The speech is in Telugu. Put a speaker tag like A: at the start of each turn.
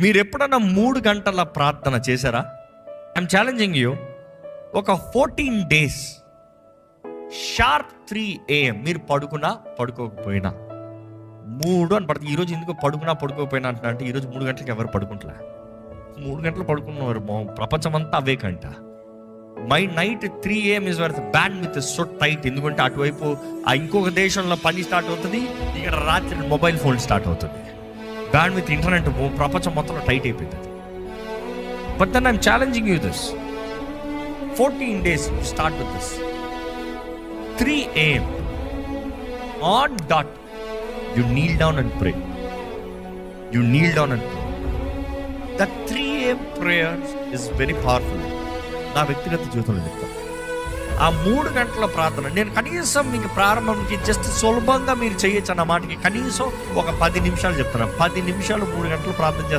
A: మీరు ఎప్పుడన్నా 3 గంటల ప్రార్థన చేశారా? I'm challenging you. ఒక 14 days షార్ప్ 3 AM మీరు పడుకున్నా పడుకోకపోయినా 3 అని పడుతుంది. ఈరోజు ఎందుకు పడుకోకపోయినా అంటే ఈరోజు 3 గంటలకు ఎవరు పడుకుంటలే. 3 గంటలు పడుకున్నవారు ప్రపంచం అంతా అవేకంట. My night 3 AM is worth bandwidth so tight. ఎందుకంటే అటువైపు ఇంకొక దేశంలో పని స్టార్ట్ అవుతుంది, ఇక్కడ రాత్రి మొబైల్ ఫోన్ స్టార్ట్ అవుతుంది. బ్యాండ్ విత్ ఇంటర్నెట్ ప్రపంచం మొత్తంలో టైట్ అయిపోయింది. But then I'm challenging you this 14 days start with this 3 AM on dot you kneel down and pray. That 3 AM prayer is very powerful. నా వ్యక్తిగత జీవితంలో చెప్తాను. ఆ 3 గంటల ప్రార్థన నేను కనీసం మీకు ప్రారంభంకి జస్ట్ సులభంగా మీరు చేయొచ్చు అన్న మాటకి కనీసం ఒక 10 నిమిషాలు చెప్తాను. 10 నిమిషాలు 3 గంటలు ప్రార్థన చేస్తాను.